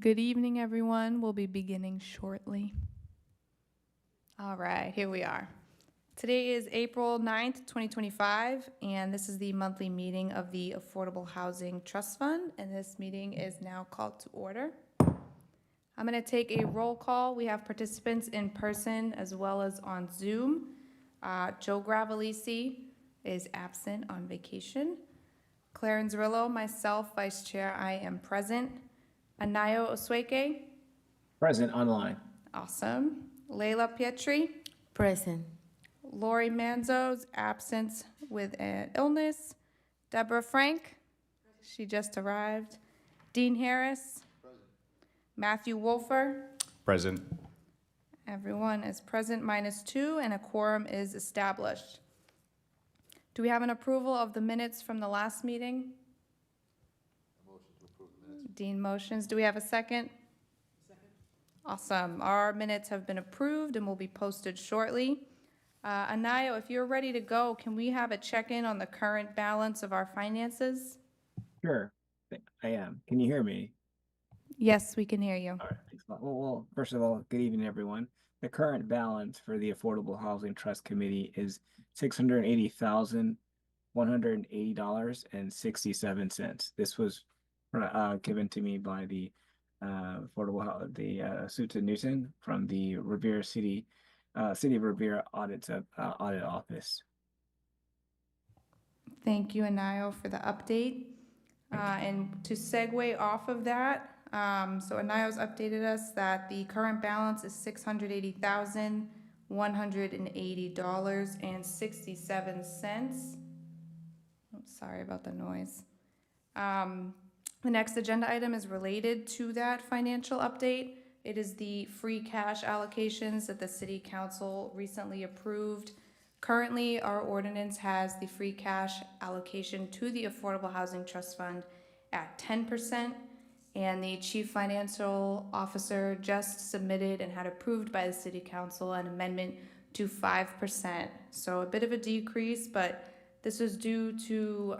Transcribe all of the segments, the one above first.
Good evening, everyone. We'll be beginning shortly. All right, here we are. Today is April 9th, 2025, and this is the monthly meeting of the Affordable Housing Trust Fund, and this meeting is now called to order. I'm going to take a roll call. We have participants in person as well as on Zoom. Joe Gravelisi is absent on vacation. Clarence Rillo, myself, Vice Chair, I am present. Anayo Osweke. Present online. Awesome. Leila Pietri. Present. Lori Manzo's absence with an illness. Deborah Frank. She just arrived. Dean Harris. Present. Matthew Wolfer. Present. Everyone is present -2, and a quorum is established. Do we have an approval of the minutes from the last meeting? Motion to approve the minutes. Dean motions. Do we have a second? Second. Awesome. Our minutes have been approved and will be posted shortly. Anayo, if you're ready to go, can we have a check-in on the current balance of our finances? Sure, I am. Can you hear me? Yes, we can hear you. All right. Thanks a lot. Well, first of all, good evening, everyone. The current balance for the Affordable Housing Trust Committee is $680,180.67. This was given to me by the Suits Newton from the Revere City of Revere Audit Office. Thank you, Anayo, for the update. And to segue off of that, so Anayo's updated us that the current balance is $680,180.67. Sorry about the noise. The next agenda item is related to that financial update. It is the free cash allocations that the City Council recently approved. Currently, our ordinance has the free cash allocation to the Affordable Housing Trust Fund at 10%, and the Chief Financial Officer just submitted and had approved by the City Council an amendment to 5%. So a bit of a decrease, but this was due to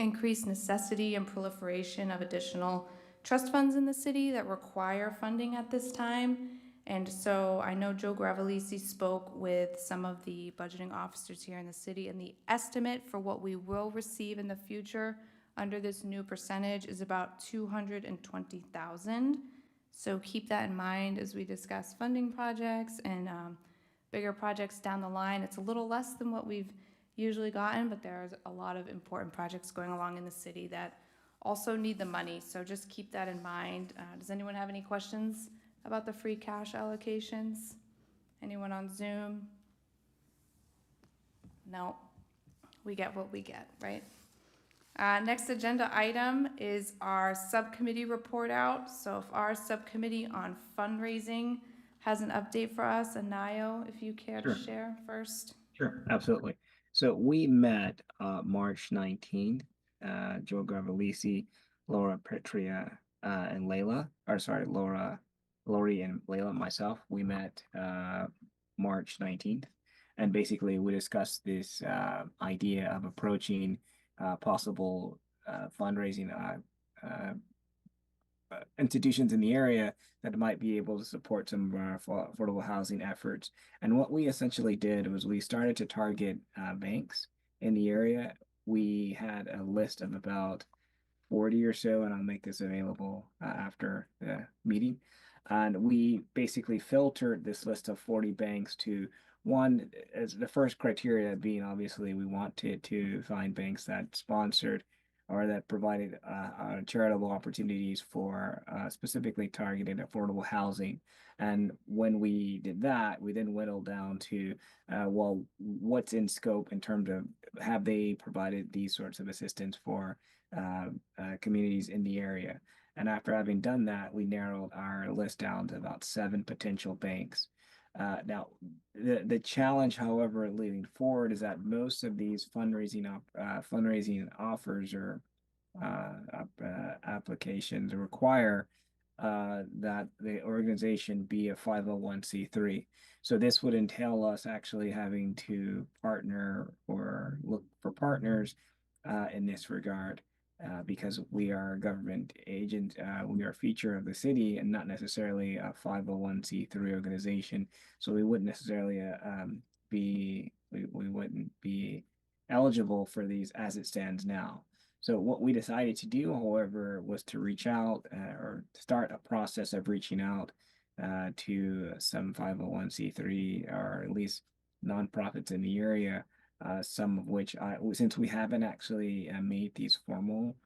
increased necessity and proliferation of additional trust funds in the city that require funding at this time. And so I know Joe Gravelisi spoke with some of the budgeting officers here in the city, and the estimate for what we will receive in the future under this new percentage is about $220,000. So keep that in mind as we discuss funding projects and bigger projects down the line. It's a little less than what we've usually gotten, but there's a lot of important projects going along in the city that also need the money. So just keep that in mind. Does anyone have any questions about the free cash allocations? Anyone on Zoom? No, we get what we get, right? Next agenda item is our subcommittee report out. So if our subcommittee on fundraising has an update for us, Anayo, if you care to share first. Sure, absolutely. So we met March 19th, Joe Gravelisi, Laura Petria, and Lori and Layla, myself. We met March 19th, and basically we discussed this idea of approaching possible fundraising institutions in the area that might be able to support some of our affordable housing efforts. And what we essentially did was we started to target banks in the area. We had a list of about 40 or so, and I'll make this available after the meeting. And we basically filtered this list of 40 banks to one, as the first criteria being obviously we wanted to find banks that sponsored or that provided charitable opportunities for specifically targeted affordable housing. And when we did that, we then whittled down to, well, what's in scope in terms of have they provided these sorts of assistance for communities in the area. And after having done that, we narrowed our list down to about 7 potential banks. Now, the challenge, however, leading forward is that most of these fundraising offers or applications require that the organization be a 501c3. So this would entail us actually having to partner or look for partners in this regard. because we are a government agent, we are a feature of the city and not necessarily a 501c3 organization. So we wouldn't necessarily we wouldn't be eligible for these as it stands now. So what we decided to do, however, was to reach out or start a process of reaching out to some 501c3 or at least nonprofits in the area, some of which since we haven't actually made these formal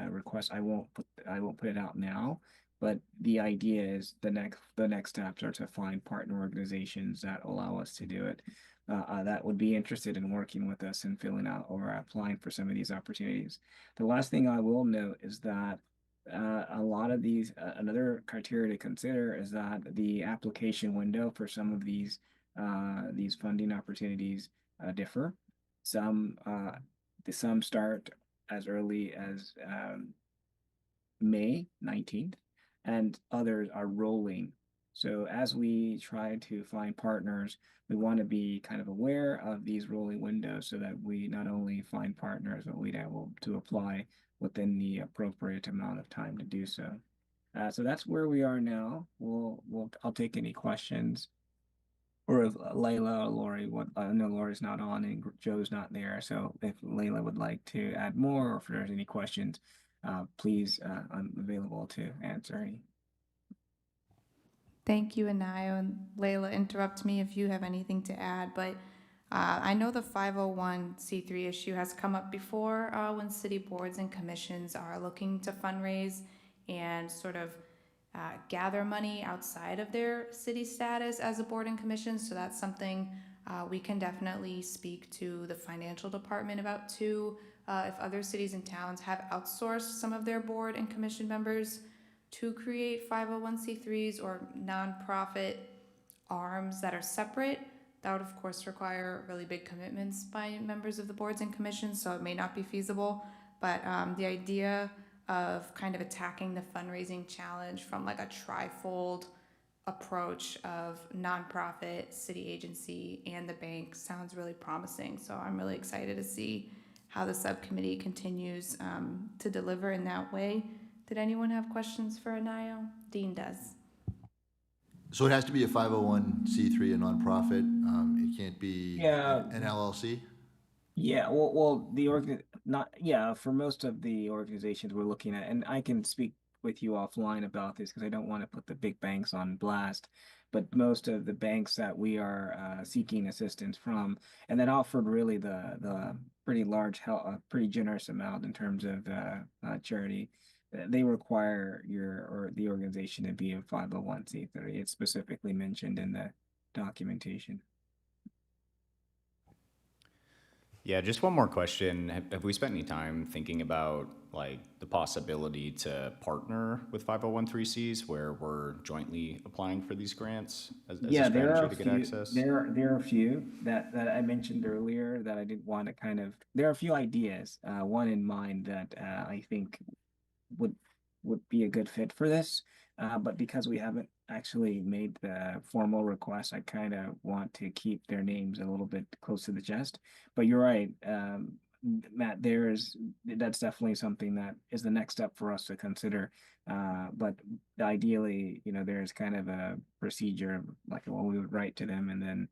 requests, I won't put it out now. But the idea is the next steps are to find partner organizations that allow us to do it. That would be interested in working with us and filling out or applying for some of these opportunities. The last thing I will note is that a lot of these, another criteria to consider is that the application window for some of these funding opportunities differ. Some start as early as May 19th, and others are rolling. So as we try to find partners, we want to be kind of aware of these rolling windows so that we not only find partners, but we're able to apply within the appropriate amount of time to do so. So that's where we are now. I'll take any questions. Or if Layla or Lori, I know Lori's not on and Joe's not there. So if Layla would like to add more, or if there's any questions, please, I'm available to answer any. Thank you, Anayo, and Layla, interrupt me if you have anything to add, but I know the 501c3 issue has come up before when city boards and commissions are looking to fundraise and sort of gather money outside of their city status as a board and commission. So that's something we can definitely speak to the financial department about too. If other cities and towns have outsourced some of their board and commission members to create 501c3s or nonprofit arms that are separate, that would of course require really big commitments by members of the boards and commissions, so it may not be feasible. But the idea of kind of attacking the fundraising challenge from like a trifold approach of nonprofit, city agency, and the bank sounds really promising. So I'm really excited to see how the subcommittee continues to deliver in that way. Did anyone have questions for Anayo? Dean does. So it has to be a 501c3, a nonprofit. It can't be an LLC. Yeah, for most of the organizations we're looking at, and I can speak with you offline about this because I don't want to put the big banks on blast, but most of the banks that we are seeking assistance from, and that offered really the pretty large pretty generous amount in terms of charity. They require the organization to be a 501c3. It's specifically mentioned in the documentation. Yeah, just one more question. Have we spent any time thinking about like the possibility to partner with 501(c)(3)s where we're jointly applying for these grants as a strategy to get access? There are a few that I mentioned earlier that I did want to kind of. There are a few ideas. One in mind that I think would be a good fit for this, but because we haven't actually made the formal request, I kind of want to keep their names a little bit close to the chest. But you're right, Matt, that's definitely something that is the next step for us to consider. But ideally, there's kind of a procedure like we would write to them, and then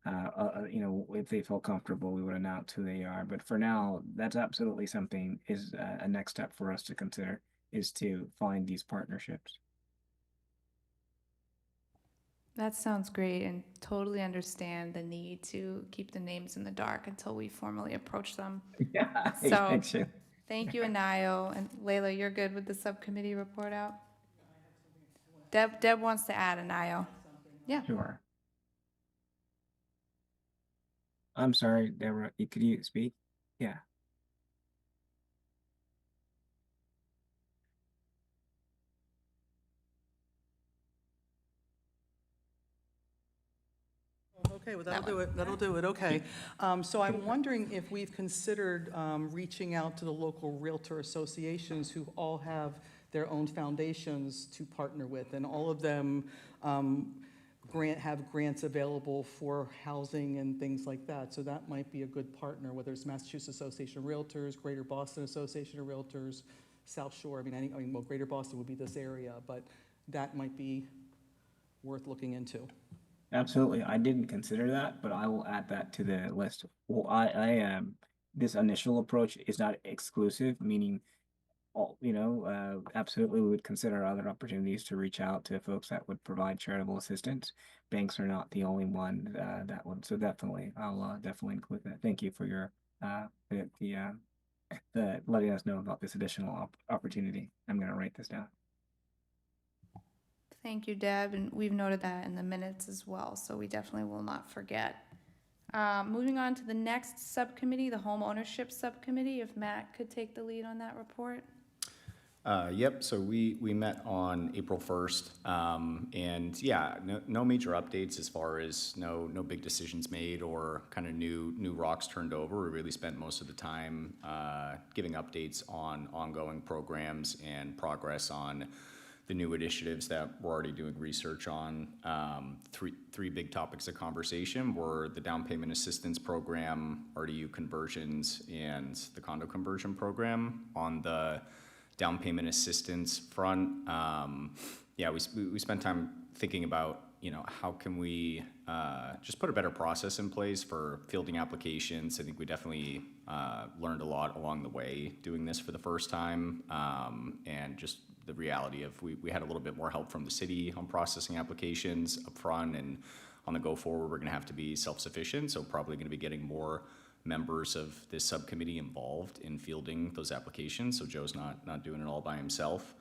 if they feel comfortable, we would announce who they are. But for now, that's absolutely something is a next step for us to consider, is to find these partnerships. That sounds great, and totally understand the need to keep the names in the dark until we formally approach them. Yeah. So thank you, Anayo. And Layla, you're good with the subcommittee report out? Deb wants to add, Anayo. Yeah. Sure. I'm sorry, Deborah, could you speak? Yeah. Okay, well, that'll do it, okay. So I'm wondering if we've considered reaching out to the local realtor associations who all have their own foundations to partner with, and all of them have grants available for housing and things like that. So that might be a good partner, whether it's Massachusetts Association of Realtors, Greater Boston Association of Realtors, South Shore. Well, Greater Boston would be this area, but that might be worth looking into. Absolutely. I didn't consider that, but I will add that to the list. Well, this initial approach is not exclusive, meaning absolutely we would consider other opportunities to reach out to folks that would provide charitable assistance. Banks are not the only one that would, so definitely, I'll definitely include that. Thank you for your the letting us know about this additional opportunity. I'm going to write this down. Thank you, Deb, and we've noted that in the minutes as well, so we definitely will not forget. Moving on to the next subcommittee, the home ownership subcommittee, if Matt could take the lead on that report. Yep, so we met on April 1st, and yeah, no major updates as far as no big decisions made or kind of new rocks turned over. We really spent most of the time giving updates on ongoing programs and progress on the new initiatives that we're already doing research on. Three big topics of conversation were the down payment assistance program, RDU conversions, and the condo conversion program. On the down payment assistance front, we spent time thinking about, how can we just put a better process in place for fielding applications. I think we definitely learned a lot along the way doing this for the first time, and just the reality of we had a little bit more help from the city on processing applications up front, and on the go forward, we're gonna have to be self-sufficient, so probably gonna be getting more members of this subcommittee involved in fielding those applications, so Joe's not doing it all by himself.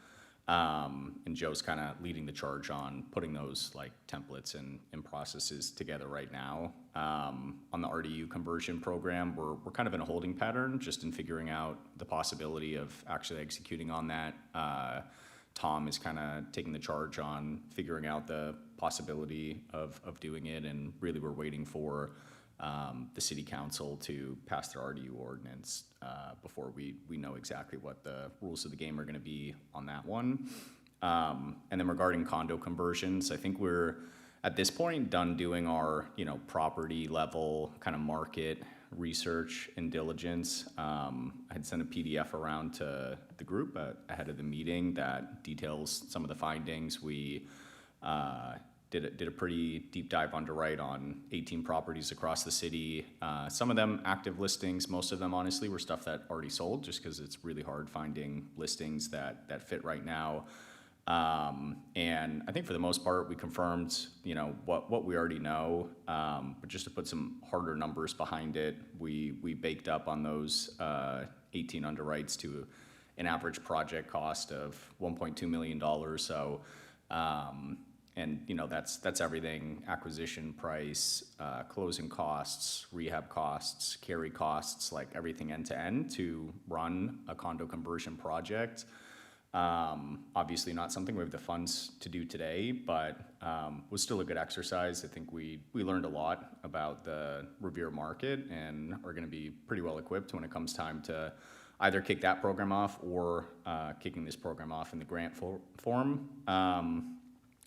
And Joe's kind of leading the charge on putting those like templates and processes together right now. On the RDU conversion program, we're kind of in a holding pattern just in figuring out the possibility of actually executing on that. Tom is kind of taking the charge on figuring out the possibility of doing it, and really we're waiting for the city council to pass their RDU ordinance before we know exactly what the rules of the game are going to be on that one. And then regarding condo conversions, I think we're at this point done doing our property level kind of market research and diligence. I had sent a PDF around to the group ahead of the meeting that details some of the findings. We did a pretty deep dive underwrite on 18 properties across the city. Some of them active listings, most of them honestly were stuff that already sold, just because it's really hard finding listings that fit right now. And I think for the most part, we confirmed, what we already know, but just to put some harder numbers behind it, we baked up on those 18 underwrites to an average project cost of $1.2 million. So, and that's everything: acquisition price, closing costs, rehab costs, carry costs, like everything end to end to run a condo conversion project. Obviously not something we have the funds to do today, but was still a good exercise. I think we learned a lot about the Revere market and are going to be pretty well equipped when it comes time to either kick that program off or kicking this program off in the grant form.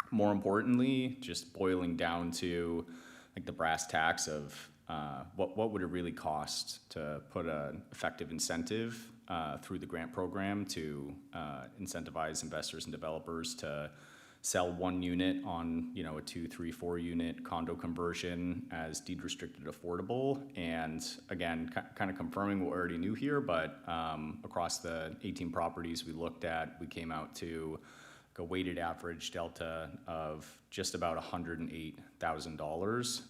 More importantly, just boiling down to like the brass tacks of what would it really cost to put an effective incentive through the grant program to incentivize investors and developers to sell one unit on a 2, 3, 4 unit condo conversion as deed restricted affordable. And again, kind of confirming what we already knew here, but across the 18 properties we looked at, we came out to a weighted average delta of just about $108,000.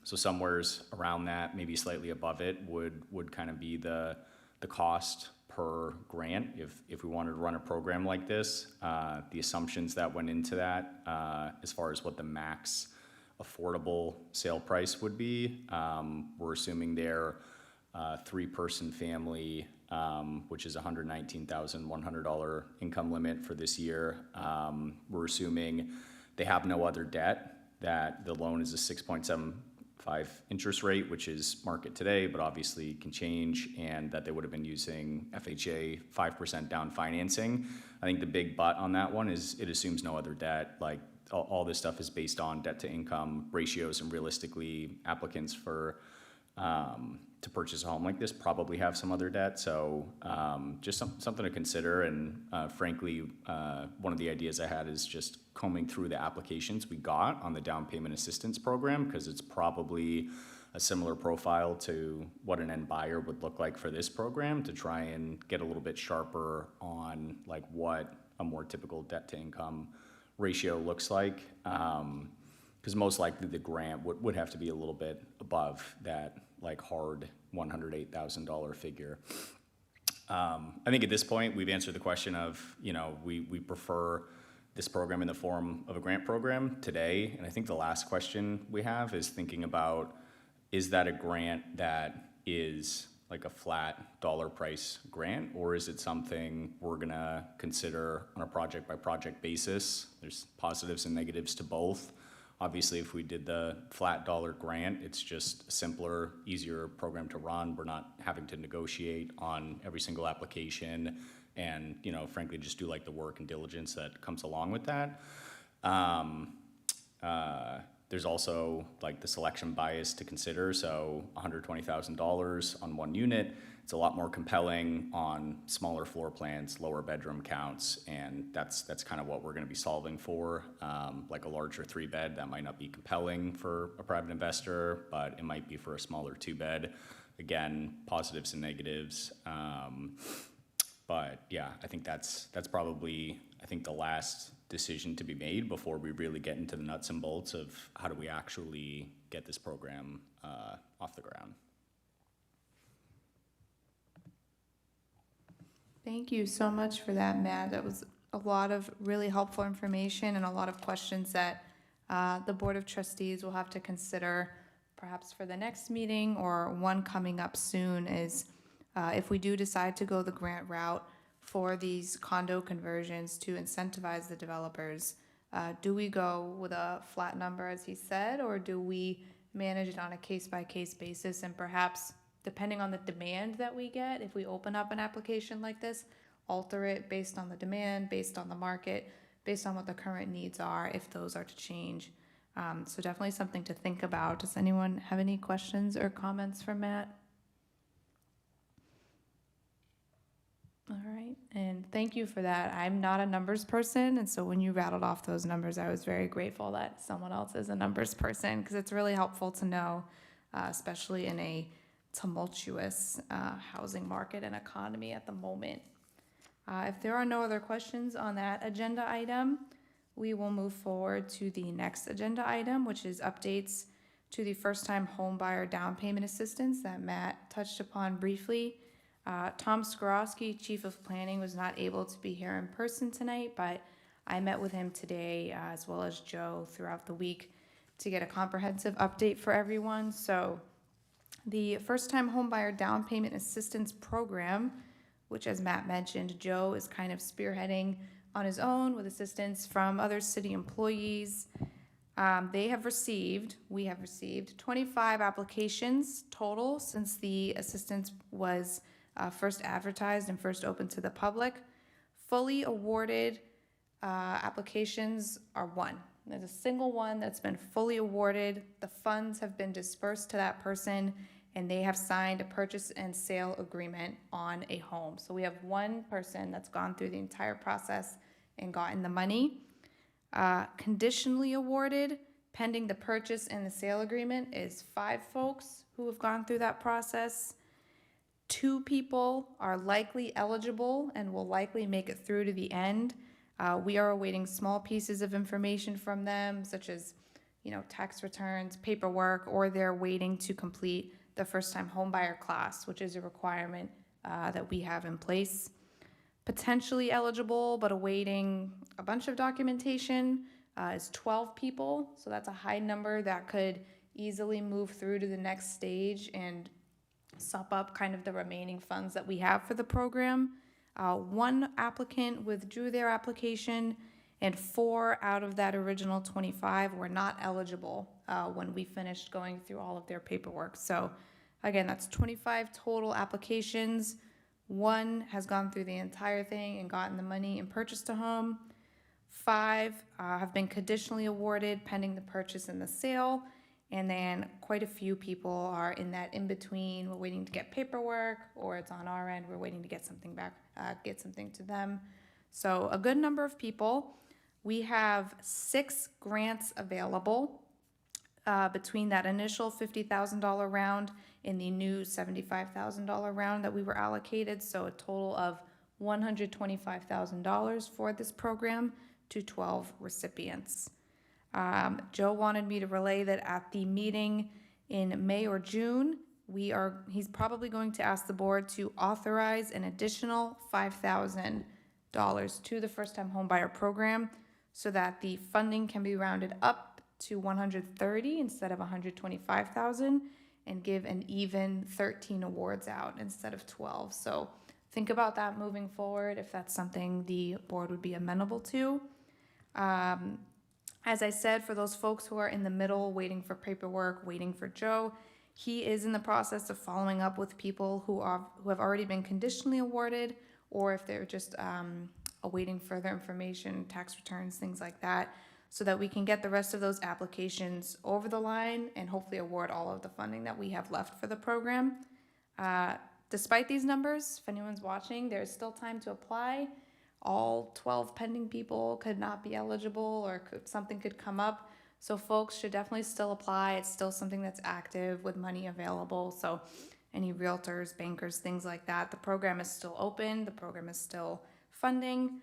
So somewheres around that, maybe slightly above it, would kind of be the cost per grant if we wanted to run a program like this. The assumptions that went into that, as far as what the max affordable sale price would be, we're assuming their 3-person family, which is $119,100 income limit for this year. We're assuming they have no other debt, that the loan is a 6.75 interest rate, which is market today, but obviously can change, and that they would have been using FHA 5% down financing. I think the big but on that one is it assumes no other debt. Like all this stuff is based on debt to income ratios, and realistically, applicants for to purchase a home like this probably have some other debt. So just something to consider. And frankly, one of the ideas I had is just combing through the applications we got on the down payment assistance program, because it's probably a similar profile to what an end buyer would look like for this program, to try and get a little bit sharper on like what a more typical debt to income ratio looks like. Because most likely the grant would have to be a little bit above that like hard $108,000 figure. I think at this point, we've answered the question of, we prefer this program in the form of a grant program today. And I think the last question we have is thinking about, is that a grant that is like a flat dollar price grant, or is it something we're gonna consider on a project by project basis? There's positives and negatives to both. Obviously, if we did the flat dollar grant, it's just a simpler, easier program to run. We're not having to negotiate on every single application and, frankly, just do like the work and diligence that comes along with that. There's also like the selection bias to consider. So $120,000 on one unit, it's a lot more compelling on smaller floor plans, lower bedroom counts, and that's kind of what we're going to be solving for. Like a larger 3-bed, that might not be compelling for a private investor, but it might be for a smaller 2-bed. Again, positives and negatives. But yeah, I think that's probably, the last decision to be made before we really get into the nuts and bolts of how do we actually get this program off the ground. Thank you so much for that, Matt. That was a lot of really helpful information and a lot of questions that the Board of Trustees will have to consider perhaps for the next meeting, or one coming up soon, is if we do decide to go the grant route for these condo conversions to incentivize the developers, do we go with a flat number, as he said, or do we manage it on a case-by-case basis, and perhaps, depending on the demand that we get, if we open up an application like this, alter it based on the demand, based on the market, based on what the current needs are, if those are to change. So definitely something to think about. Does anyone have any questions or comments for Matt? All right, and thank you for that. I'm not a numbers person, and so when you rattled off those numbers, I was very grateful that someone else is a numbers person, because it's really helpful to know, especially in a tumultuous housing market and economy at the moment. If there are no other questions on that agenda item, we will move forward to the next agenda item, which is updates to the first-time home buyer down payment assistance that Matt touched upon briefly. Tom Skorowski, Chief of Planning, was not able to be here in person tonight, but I met with him today, as well as Joe, throughout the week to get a comprehensive update for everyone. So the first-time homebuyer down payment assistance program, which, as Matt mentioned, Joe is kind of spearheading on his own with assistance from other city employees. We have received 25 applications total since the assistance was first advertised and first opened to the public. Fully awarded applications are one. There's a single one that's been fully awarded. The funds have been dispersed to that person, and they have signed a purchase and sale agreement on a home. So we have one person that's gone through the entire process and gotten the money. Conditionally awarded, pending the purchase and the sale agreement, is 5 folks who have gone through that process. 2 people are likely eligible and will likely make it through to the end. We are awaiting small pieces of information from them, such as, tax returns, paperwork, or they're waiting to complete the first-time homebuyer class, which is a requirement that we have in place. Potentially eligible, but awaiting a bunch of documentation, is 12 people. So that's a high number that could easily move through to the next stage and sup up kind of the remaining funds that we have for the program. 1 applicant withdrew their application, and 4 out of that original 25 were not eligible when we finished going through all of their paperwork. So again, that's 25 total applications. 1 has gone through the entire thing and gotten the money and purchased a home. 5 have been conditionally awarded pending the purchase and the sale. And then quite a few people are in that in-between. We're waiting to get paperwork, or it's on our end, we're waiting to get something back, get something to them. So a good number of people. We have 6 grants available between that initial $50,000 round and the new $75,000 round that we were allocated. So a total of $125,000 for this program to 12 recipients. Joe wanted me to relay that at the meeting in May or June, he's probably going to ask the board to authorize an additional $5,000 to the first-time homebuyer program so that the funding can be rounded up to 130 instead of 125,000 and give an even 13 awards out instead of 12. So think about that moving forward if that's something the board would be amenable to. As I said, for those folks who are in the middle, waiting for paperwork, waiting for Joe, he is in the process of following up with people who have already been conditionally awarded, or if they're just awaiting further information, tax returns, things like that, so that we can get the rest of those applications over the line and hopefully award all of the funding that we have left for the program. Despite these numbers, if anyone's watching, there's still time to apply. All 12 pending people could not be eligible, or something could come up. So folks should definitely still apply. It's still something that's active with money available. So any realtors, bankers, things like that, the program is still open. The program is still funding.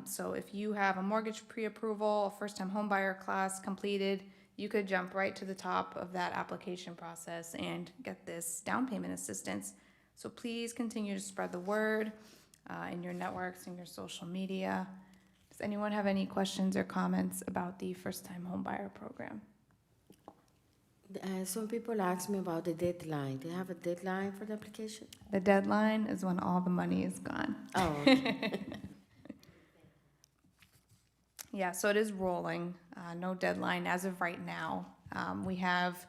So if you have a mortgage pre-approval, a first-time homebuyer class completed, you could jump right to the top of that application process and get this down payment assistance. So please continue to spread the word in your networks, in your social media. Does anyone have any questions or comments about the first-time homebuyer program? Some people ask me about the deadline. Do you have a deadline for the application? The deadline is when all the money is gone. Oh, okay. Yeah, so it is rolling, no deadline as of right now. We have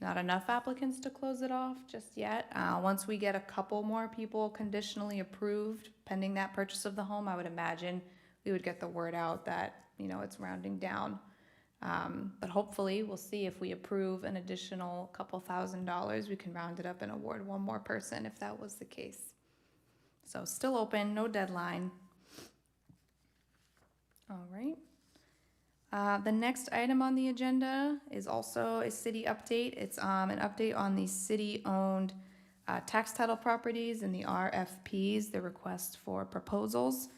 not enough applicants to close it off just yet. Once we get a couple more people conditionally approved pending that purchase of the home, I would imagine we would get the word out that, it's rounding down. But hopefully we'll see if we approve an additional couple $1,000s, we can round it up and award one more person if that was the case. So still open, no deadline. All right. The next item on the agenda is also a city update. It's an update on the city-owned tax title properties and the RFPs, the request for proposals.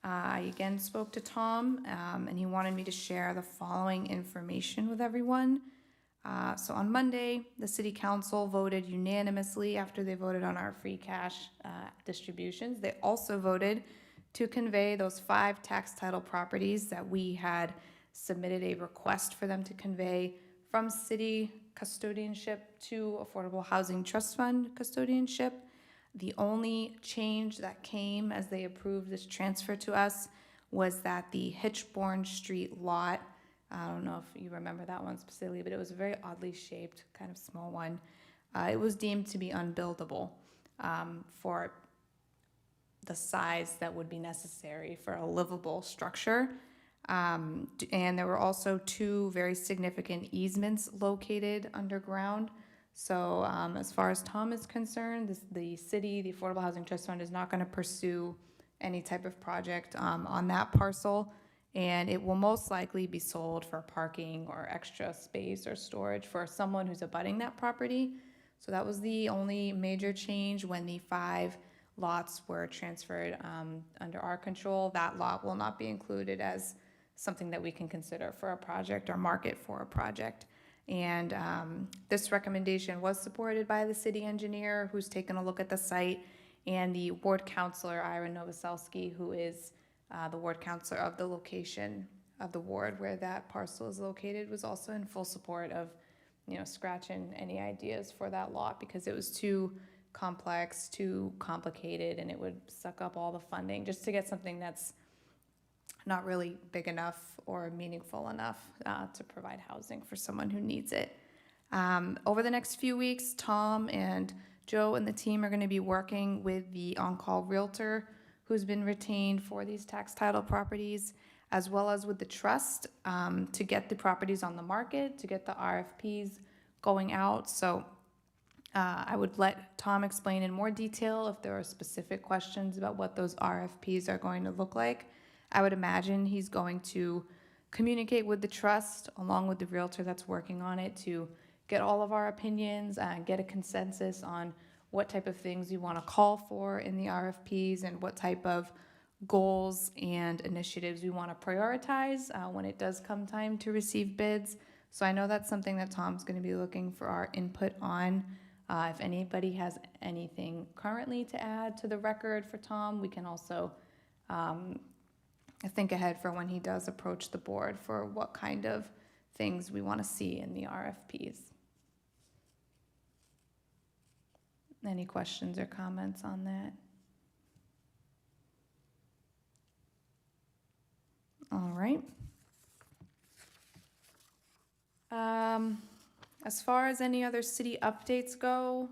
I again spoke to Tom, and he wanted me to share the following information with everyone. So on Monday, the city council voted unanimously after they voted on our free cash distributions. They also voted to convey those 5 tax title properties that we had submitted a request for them to convey from city custodianship to Affordable Housing Trust Fund custodianship. The only change that came as they approved this transfer to us was that the Hitchborn Street lot, I don't know if you remember that one specifically, but it was a very oddly shaped, kind of small one. It was deemed to be unbuildable for the size that would be necessary for a livable structure. And there were also 2 very significant easements located underground. So as far as Tom is concerned, the city, the Affordable Housing Trust Fund, is not going to pursue any type of project on that parcel. And it will most likely be sold for parking or extra space or storage for someone who's abutting that property. So that was the only major change when the 5 lots were transferred under our control. That lot will not be included as something that we can consider for a project or market for a project. And this recommendation was supported by the city engineer, who's taken a look at the site, and the ward councilor, Ira Novoselsky, who is the ward councilor of the location of the ward where that parcel is located, was also in full support of, scratching any ideas for that lot because it was too complex, too complicated, and it would suck up all the funding just to get something that's not really big enough or meaningful enough to provide housing for someone who needs it. Over the next few weeks, Tom and Joe and the team are going to be working with the on-call realtor who's been retained for these tax title properties as well as with the trust, to get the properties on the market, to get the RFPs going out. So I would let Tom explain in more detail if there are specific questions about what those RFPs are going to look like. I would imagine he's going to communicate with the trust along with the realtor that's working on it to get all of our opinions and get a consensus on what type of things you want to call for in the RFPs and what type of goals and initiatives we want to prioritize when it does come time to receive bids. So I know that's something that Tom's going to be looking for our input on. If anybody has anything currently to add to the record for Tom, we can also think ahead for when he does approach the board for what kind of things we want to see in the RFPs. Any questions or comments on that? All right. As far as any other city updates go,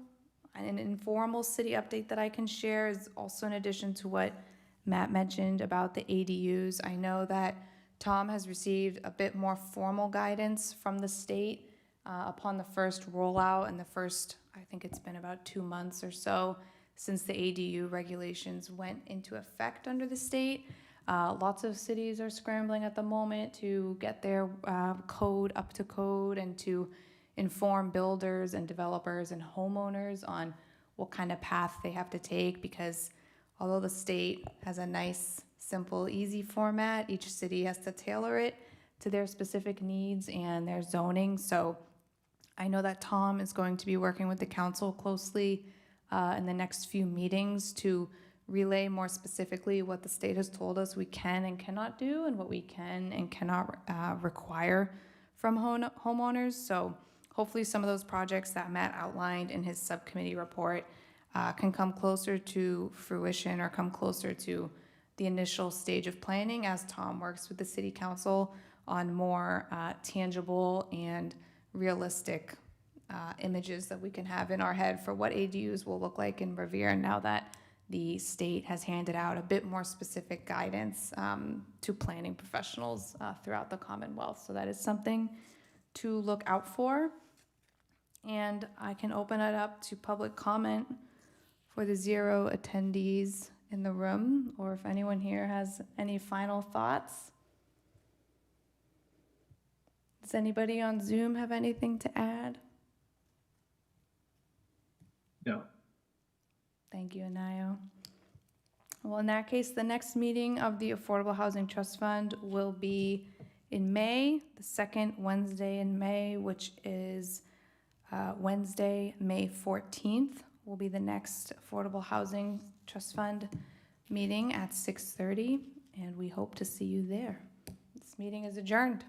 an informal city update that I can share is also in addition to what Matt mentioned about the ADUs. I know that Tom has received a bit more formal guidance from the state upon the first rollout and the first, I think it's been about 2 months or so since the ADU regulations went into effect under the state. Lots of cities are scrambling at the moment to get their code up to code and to inform builders and developers and homeowners on what kind of path they have to take, because although the state has a nice, simple, easy format, each city has to tailor it to their specific needs and their zoning. So I know that Tom is going to be working with the council closely in the next few meetings to relay more specifically what the state has told us we can and cannot do and what we can and cannot require from homeowners. So hopefully some of those projects that Matt outlined in his subcommittee report can come closer to fruition or come closer to the initial stage of planning as Tom works with the city council on more tangible and realistic images that we can have in our head for what ADUs will look like in Revere now that the state has handed out a bit more specific guidance to planning professionals throughout the Commonwealth. So that is something to look out for. And I can open it up to public comment for the 0 attendees in the room, or if anyone here has any final thoughts. Does anybody on Zoom have anything to add? No. Thank you, Anayo. Well, in that case, the next meeting of the Affordable Housing Trust Fund will be in May, the second Wednesday in May, which is Wednesday, May 14th, will be the next Affordable Housing Trust Fund meeting at 6:30, and we hope to see you there. This meeting is adjourned.